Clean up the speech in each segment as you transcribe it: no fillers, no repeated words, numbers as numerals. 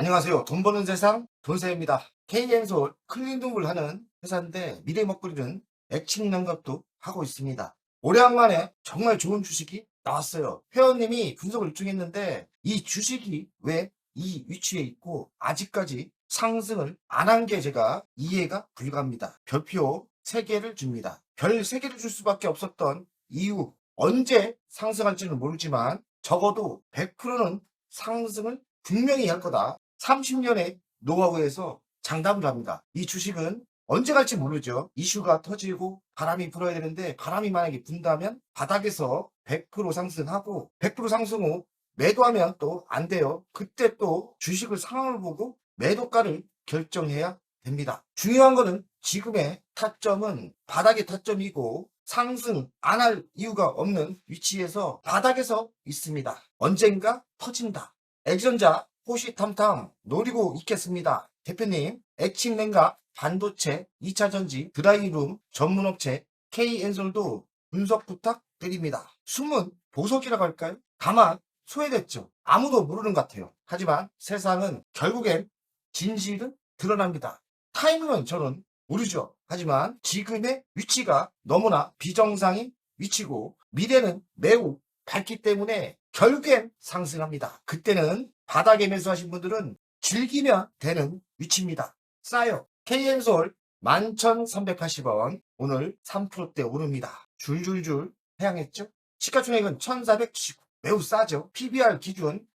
안녕하세요. 돈 버는 세상 돈세입니다. K엔솔 클린룸을 하는 회사인데 미래 먹거리는 액침냉각도 하고 있습니다. 오래간만에 정말 좋은 주식이 나왔어요. 회원님이 분석을 요청했는데 이 주식이 왜 이 위치에 있고 아직까지 상승을 안 한 게 제가 이해가 불가합니다. 별표 3개를 줍니다. 별 3개를 줄 수밖에 없었던 이유, 언제 상승할지는 모르지만 적어도 100%는 상승을 분명히 할 거다. 30년의 노하우에서 장담을 합니다. 이 주식은 언제 갈지 모르죠. 이슈가 터지고 바람이 불어야 되는데 바람이 만약에 분다면 바닥에서 100% 상승하고 100% 상승 후 매도하면 또 안 돼요. 그때 또 주식을 상황을 보고 매도가를 결정해야 됩니다. 중요한 거는 지금의 타점은 바닥의 타점이고 상승 안 할 이유가 없는 위치에서 바닥에서 있습니다. 언젠가 터진다. 액전자 호시탐탐 노리고 있겠습니다. 대표님, 액침냉각, 반도체, 2차전지, 드라이룸 전문업체 K엔솔도 분석 부탁드립니다. 숨은 보석이라고 할까요? 다만 소외됐죠. 아무도 모르는 것 같아요. 하지만 세상은 결국엔 진실은 드러납니다. 타이밍은 저는 모르죠. 하지만 지금의 위치가 너무나 비정상인 위치고 미래는 매우 밝기 때문에 결국엔 상승합니다. 그때는 바닥에 매수하신 분들은 즐기면 되는 위치입니다. 싸요. K엔솔 11,380원 오늘 3%대 오릅니다. 줄줄줄 하향했죠. 시가총액은 1,479 매우 싸죠. PBR 기준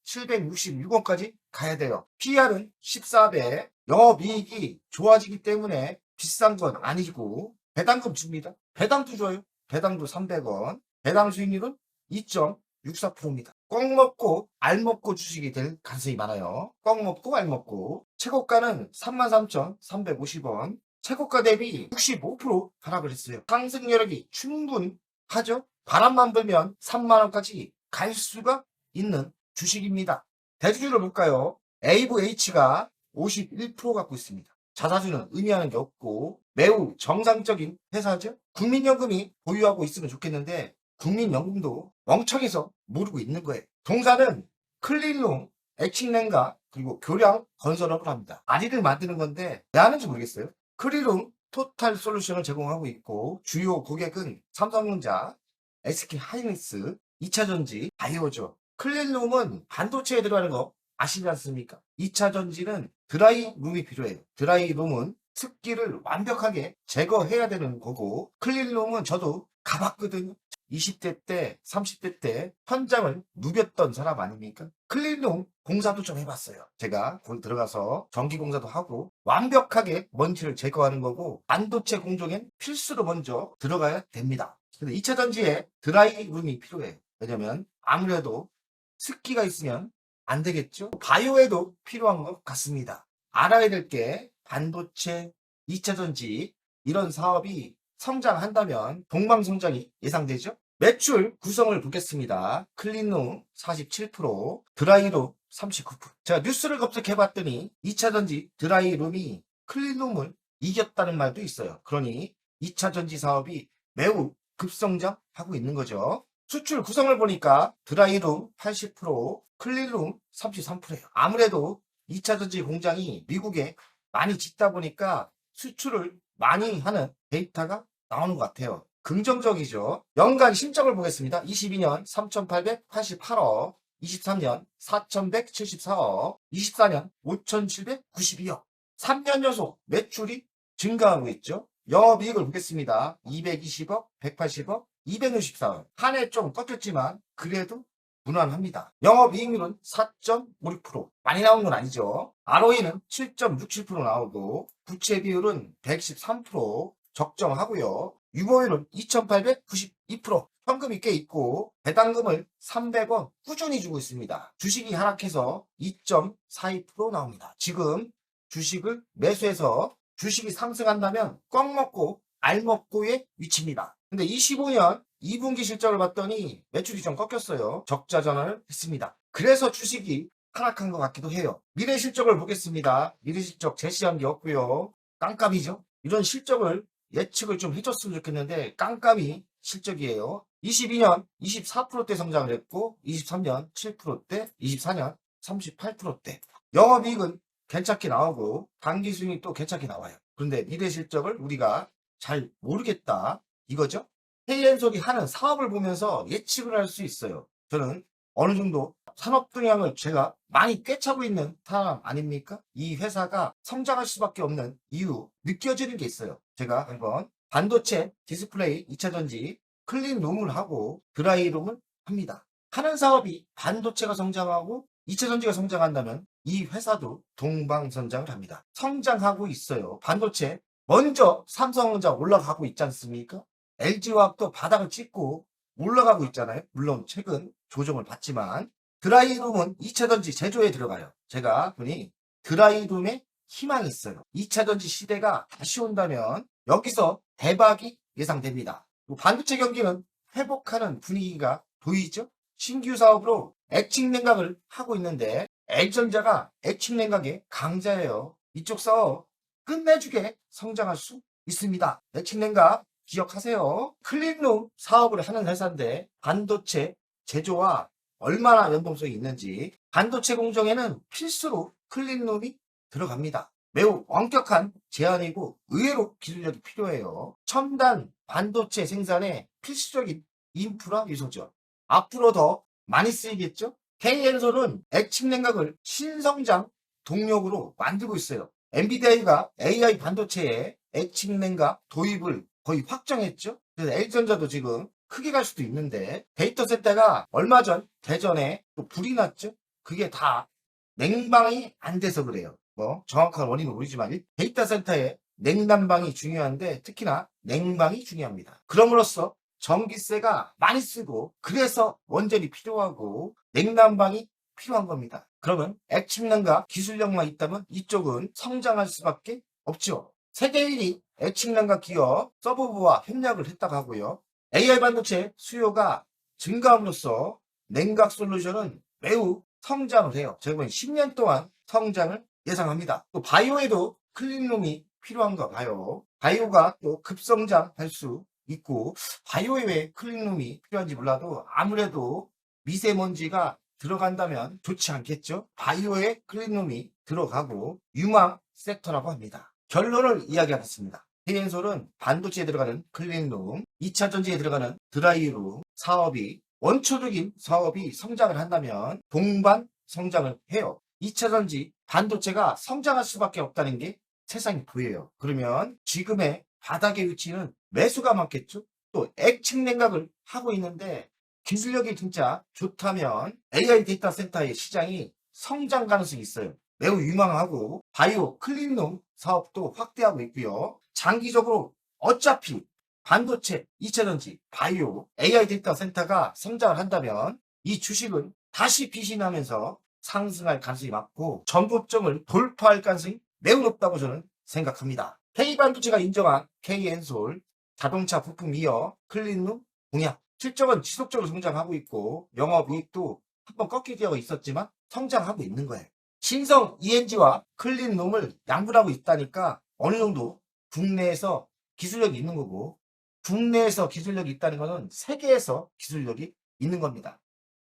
13,766원까지 가야 돼요. PR은 14배. 영업이익이 좋아지기 때문에 비싼 건 아니고 배당금 줍니다. 배당도 줘요. 배당도 300원. 배당 수익률은 2.64%입니다. 꽉 먹고 알 먹고 주식이 될 가능성이 많아요. 꽉 먹고 알 먹고. 최고가는 33,350원. 최고가 대비 65% 하락을 했어요. 상승 여력이 충분하죠. 바람만 불면 3만원까지 갈 수가 있는 주식입니다. 대주주를 볼까요? AVH가 51% 갖고 있습니다. 자사주는 의미하는 게 없고 매우 정상적인 회사죠. 국민연금이 보유하고 있으면 좋겠는데 국민연금도 멍청해서 모르고 있는 거예요. 동사는 클린룸, 액침냉각, 그리고 교량 건설업을 합니다. 아리를 만드는 건데 왜 하는지 모르겠어요. 클린룸 토탈 솔루션을 제공하고 있고 주요 고객은 삼성전자, SK 하이닉스, 2차전지, 바이오죠. 클린룸은 반도체에 들어가는 거 아시지 않습니까? 2차전지는 드라이룸이 필요해요. 드라이룸은 습기를 완벽하게 제거해야 되는 거고 클린룸은 저도 가봤거든요. 20대 때, 30대 때 현장을 누볐던 사람 아닙니까? 클린룸 공사도 좀 해봤어요. 제가 거기 들어가서 전기공사도 하고 완벽하게 먼지를 제거하는 거고 반도체 공정엔 필수로 먼저 들어가야 됩니다. 근데 2차 전지에 드라이룸이 필요해요. 왜냐면 아무래도 습기가 있으면 안 되겠죠? 바이오에도 필요한 것 같습니다. 알아야 될 게 반도체, 2차 전지 이런 사업이 성장한다면 동방성장이 예상되죠? 매출 구성을 보겠습니다. 클린룸 47%, 드라이룸 39%. 제가 뉴스를 검색해봤더니 2차전지 드라이룸이 클린룸을 이겼다는 말도 있어요. 그러니 2차전지 사업이 매우 급성장하고 있는 거죠. 수출 구성을 보니까 드라이룸 80%, 클린룸 33%예요. 아무래도 2차전지 공장이 미국에 많이 짓다 보니까 수출을 많이 하는 데이터가 나오는 것 같아요. 긍정적이죠. 연간 실적을 보겠습니다. 22년 3,888억, 23년 4,174억, 24년 5,792억. 3년 연속 매출이 증가하고 있죠. 영업이익을 보겠습니다. 220억, 180억, 264억. 한 해 좀 꺾였지만 그래도 무난합니다. 영업이익률은 4.56%. 많이 나온 건 아니죠. ROE는 7.67% 나오고 부채 비율은 113% 적정하고요. 유보율은 2,892%. 현금이 꽤 있고 배당금을 300원 꾸준히 주고 있습니다. 주식이 하락해서 2.42% 나옵니다. 지금 주식을 매수해서 주식이 상승한다면 꽉 먹고 알 먹고의 위치입니다. 근데 25년 2분기 실적을 봤더니 매출이 좀 꺾였어요. 적자 전환을 했습니다. 그래서 주식이 하락한 것 같기도 해요. 미래 실적을 보겠습니다. 미래 실적 제시한 게 없고요. 깜깜이죠. 이런 실적을 예측을 좀 해줬으면 좋겠는데 깜깜이 실적이에요. 22년 24%대 성장을 했고 23년 7%대, 24년 38%대. 영업이익은 괜찮게 나오고 당기 수익도 괜찮게 나와요. 그런데 미래 실적을 우리가 잘 모르겠다 이거죠. K엔솔이 하는 사업을 보면서 예측을 할 수 있어요. 저는 어느 정도 산업 동향을 제가 많이 꿰차고 있는 사람 아닙니까? 이 회사가 성장할 수밖에 없는 이유 느껴지는 게 있어요. 제가 한번 반도체, 디스플레이, 2차전지, 클린룸을 하고 드라이룸을 합니다. 하는 사업이 반도체가 성장하고 2차전지가 성장한다면 이 회사도 동방선장을 합니다. 성장하고 있어요. 반도체 먼저 삼성전자 올라가고 있지 않습니까? LG화학도 바닥을 찍고 올라가고 있잖아요. 물론 최근 조정을 받지만 드라이룸은 2차전지 제조에 들어가요. 제가 보니 드라이룸에 희망이 있어요. 2차전지 시대가 다시 온다면 여기서 대박이 예상됩니다. 반도체 경기는 회복하는 분위기가 보이죠? 신규 사업으로 액침 냉각을 하고 있는데 L전자가 액침 냉각의 강자예요. 이쪽 사업 끝내주게 성장할 수 있습니다. 액침 냉각 기억하세요. 클린룸 사업을 하는 회사인데 반도체 제조와 얼마나 연동성이 있는지 반도체 공정에는 필수로 클린룸이 들어갑니다. 매우 엄격한 제한이고 의외로 기술력이 필요해요. 첨단 반도체 생산에 필수적인 인프라 요소죠. 앞으로 더 많이 쓰이겠죠? K엔솔은 액침 냉각을 신성장 동력으로 만들고 있어요. 엔비디아가 AI 반도체에 액침 냉각 도입을 거의 확정했죠. 그래서 L전자도 지금 크게 갈 수도 있는데 데이터 센터가 얼마 전 대전에 또 불이 났죠. 그게 다 냉방이 안 돼서 그래요. 뭐 정확한 원인은 모르지만 데이터 센터에 냉난방이 중요한데 특히나 냉방이 중요합니다. 그럼으로써 전기세가 많이 쓰고 그래서 원전이 필요하고 냉난방이 필요한 겁니다. 그러면 액침 냉각 기술력만 있다면 이쪽은 성장할 수밖에 없죠. 세계 1위 액침 냉각 기업 서브부와 협력을 했다고 하고요. AI 반도체 수요가 증가함으로써 냉각 솔루션은 매우 성장을 해요. 제가 보기엔 10년 동안 성장을 예상합니다. 또 바이오에도 클린룸이 필요한가 봐요. 바이오가 또 급성장할 수 있고 바이오에 왜 클린룸이 필요한지 몰라도 아무래도 미세먼지가 들어간다면 좋지 않겠죠? 바이오에 클린룸이 들어가고 유망 섹터라고 합니다. 결론을 이야기하겠습니다. K엔솔은 반도체에 들어가는 클린룸, 2차전지에 들어가는 드라이룸 사업이 원초적인 사업이 성장을 한다면 동반 성장을 해요. 2차전지 반도체가 성장할 수밖에 없다는 게 세상이 보여요. 그러면 지금의 바닥의 위치는 매수가 많겠죠? 또 액침 냉각을 하고 있는데 기술력이 진짜 좋다면 AI 데이터 센터의 시장이 성장 가능성이 있어요. 매우 유망하고 바이오 클린룸 사업도 확대하고 있고요. 장기적으로 어차피 반도체, 2차전지, 바이오, AI 데이터 센터가 성장을 한다면 이 주식은 다시 빛이 나면서 상승할 가능성이 많고 전고점을 돌파할 가능성이 매우 높다고 저는 생각합니다. K반도체가 인정한 K엔솔, 자동차 부품 이어 클린룸 공약, 실적은 지속적으로 성장하고 있고 영업이익도 한번 꺾이기가 있었지만 성장하고 있는 거예요. 신성 ENG와 클린룸을 양분하고 있다니까 어느 정도 국내에서 기술력이 있는 거고 국내에서 기술력이 있다는 것은 세계에서 기술력이 있는 겁니다.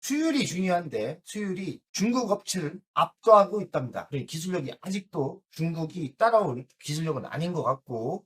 수율이 중요한데 수율이 중국 업체를 압도하고 있답니다. 그러니까 기술력이 아직도 중국이 따라올 기술력은 아닌 것 같고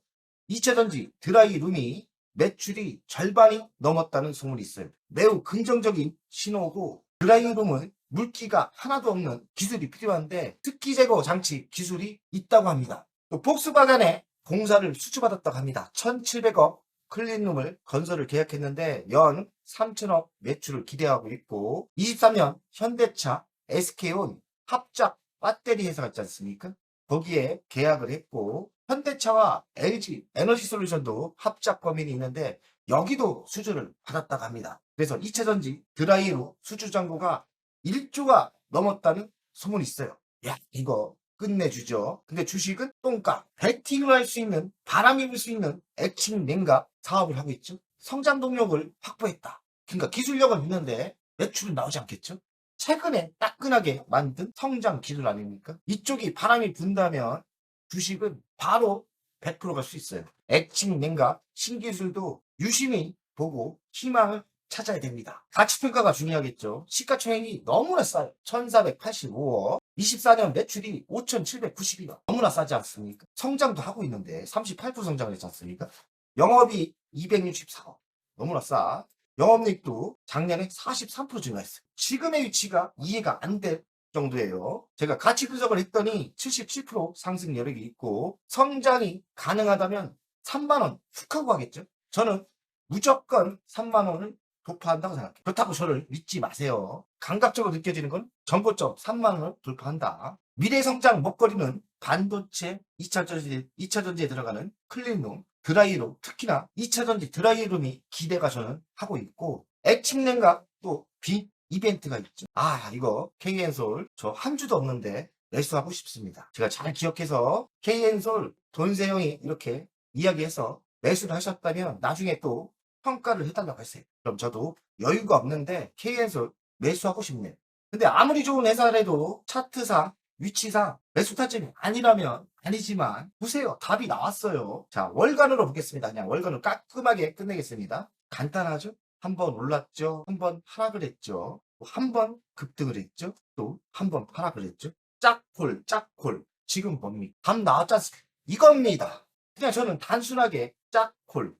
2차전지 드라이룸이 매출이 절반이 넘었다는 소문이 있어요. 매우 긍정적인 신호고 드라이룸은 물기가 하나도 없는 기술이 필요한데 특기 제거 장치 기술이 있다고 합니다. 또 폭스바겐에 공사를 수주받았다고 합니다. 1,700억 클린룸을 건설을 계약했는데 연 3천억 매출을 기대하고 있고 23년 현대차, SK온 합작 배터리 회사가 있지 않습니까? 거기에 계약을 했고 현대차와 LG 에너지솔루션도 합작 범인이 있는데 여기도 수주를 받았다고 합니다. 그래서 2차전지 드라이로 수주 잔고가 1조가 넘었다는 소문이 있어요. 야, 이거 끝내주죠. 근데 주식은 똥값, 베팅을 할 수 있는, 바람이 불 수 있는 액침 냉각 사업을 하고 있죠. 성장 동력을 확보했다. 그러니까 기술력은 있는데 매출은 나오지 않겠죠. 최근에 따끈하게 만든 성장 기술 아닙니까? 이쪽이 바람이 분다면 주식은 바로 100% 갈 수 있어요. 액침 냉각 신기술도 유심히 보고 희망을 찾아야 됩니다. 가치평가가 중요하겠죠. 시가총액이 너무나 싸요. 1485억. 24년 매출이 5792억. 너무나 싸지 않습니까? 성장도 하고 있는데 38% 성장을 했지 않습니까? 영업이 264억. 너무나 싸. 영업이익도 작년에 43% 증가했어요. 지금의 위치가 이해가 안 될 정도예요. 제가 가치 분석을 했더니 77% 상승 여력이 있고 성장이 가능하다면 3만원 훅 하고 가겠죠. 저는 무조건 3만원을 돌파한다고 생각해요. 그렇다고 저를 믿지 마세요. 감각적으로 느껴지는 건 전고점 3만원을 돌파한다. 미래 성장 먹거리는 반도체, 2차 전지에 들어가는 클린룸, 드라이룸, 특히나 2차 전지 드라이룸이 기대가 저는 하고 있고, 액침냉각 또 빅 이벤트가 있죠. 이거 KN솔 저 한 주도 없는데 매수하고 싶습니다. 제가 잘 기억해서 KN솔 돈세형이 이렇게 이야기해서 매수를 하셨다면 나중에 또 평가를 해달라고 했어요. 그럼 저도 여유가 없는데 KN솔 매수하고 싶네요. 근데 아무리 좋은 회사라도 차트상 위치상 매수 타점이 아니라면 아니지만 보세요. 답이 나왔어요. 자, 월간으로 보겠습니다. 그냥 월간으로 깔끔하게 끝내겠습니다. 간단하죠? 한 번 올랐죠. 한 번 하락을 했죠. 한 번 급등을 했죠. 또 한 번 하락을 했죠. 짝콜. 지금 뭡니까? 답 나왔지 않습니까? 이겁니다. 그냥 저는 단순하게 짝콜.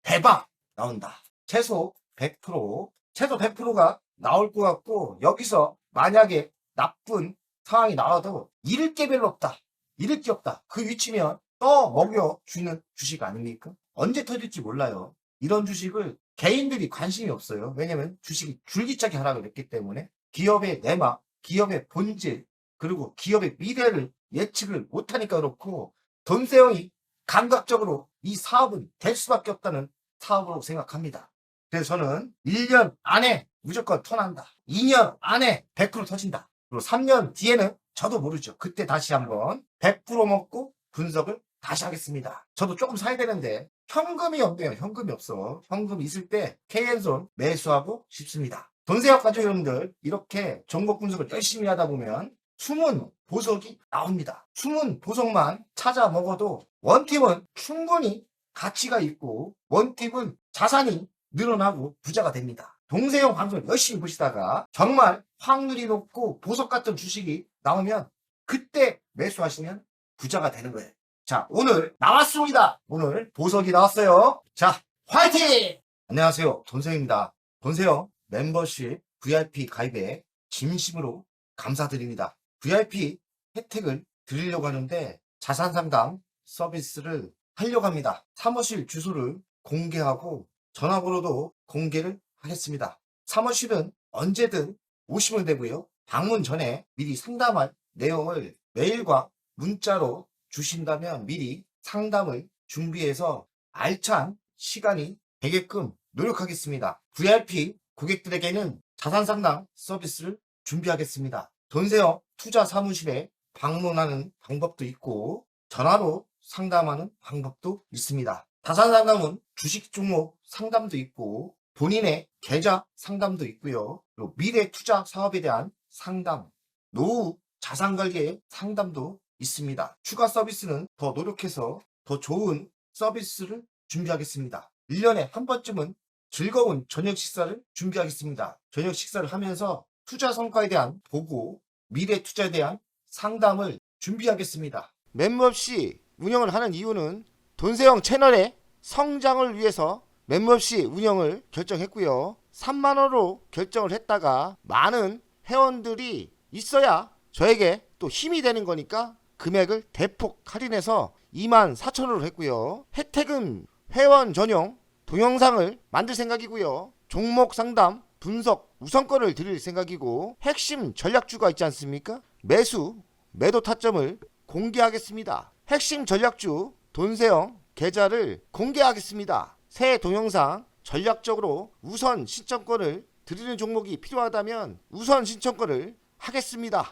대박 나온다. 최소 100%. 최소 100%가 나올 것 같고, 여기서 만약에 나쁜 상황이 나와도 잃을 게 별로 없다. 잃을 게 없다. 그 위치면 또 먹여주는 주식 아닙니까? 언제 터질지 몰라요. 이런 주식을 개인들이 관심이 없어요. 왜냐면 주식이 줄기차게 하락을 했기 때문에 기업의 내막, 기업의 본질, 그리고 기업의 미래를 예측을 못하니까 그렇고, 돈세형이 감각적으로 이 사업은 될 수밖에 없다는 사업으로 생각합니다. 그래서 저는 1년 안에 무조건 턴한다. 2년 안에 100% 터진다. 그리고 3년 뒤에는 저도 모르죠. 그때 다시 한번 100% 먹고 분석을 다시 하겠습니다. 저도 조금 사야 되는데 현금이 없네요. 현금이 없어. 현금 있을 때 KN솔 매수하고 싶습니다. 돈세학 가족 여러분들, 이렇게 종목 분석을 열심히 하다 보면 숨은 보석이 나옵니다. 숨은 보석만 찾아 먹어도 원팀은 충분히 가치가 있고 원팀은 자산이 늘어나고 부자가 됩니다. 동세형 방송을 열심히 보시다가 정말 확률이 높고 보석 같은 주식이 나오면 그때 매수하시면 부자가 되는 거예요. 자, 오늘 나왔습니다. 오늘 보석이 나왔어요. 자, 화이팅! 안녕하세요. 돈세형입니다. 돈세형 멤버십 VIP 가입에 진심으로 감사드립니다. VIP 혜택을 드리려고 하는데 자산상담 서비스를 하려고 합니다. 사무실 주소를 공개하고 전화번호도 공개를 하겠습니다. 사무실은 언제든 오시면 되고요. 방문 전에 미리 상담할 내용을 메일과 문자로 주신다면 미리 상담을 준비해서 알찬 시간이 되게끔 노력하겠습니다. VIP 고객들에게는 자산상담 서비스를 준비하겠습니다. 돈세형 투자 사무실에 방문하는 방법도 있고 전화로 상담하는 방법도 있습니다. 자산상담은 주식 종목 상담도 있고 본인의 계좌 상담도 있고요. 그리고 미래 투자 사업에 대한 상담, 노후 자산관리의 상담도 있습니다. 추가 서비스는 더 노력해서 더 좋은 서비스를 준비하겠습니다. 1년에 한 번쯤은 즐거운 저녁 식사를 준비하겠습니다. 저녁 식사를 하면서 투자 성과에 대한 보고, 미래 투자에 대한 상담을 준비하겠습니다. 멤버십 운영을 하는 이유는 돈세형 채널의 성장을 위해서 멤버십 운영을 결정했고요. 3만원으로 결정을 했다가 많은 회원들이 있어야 저에게 또 힘이 되는 거니까 금액을 대폭 할인해서 24,000원으로 했고요. 혜택은 회원 전용 동영상을 만들 생각이고요. 종목 상담 분석 우선권을 드릴 생각이고 핵심 전략주가 있지 않습니까? 매도 타점을 공개하겠습니다. 핵심 전략주 돈세형 계좌를 공개하겠습니다. 새 동영상 전략적으로 우선 신청권을 드리는 종목이 필요하다면 우선 신청권을 하겠습니다.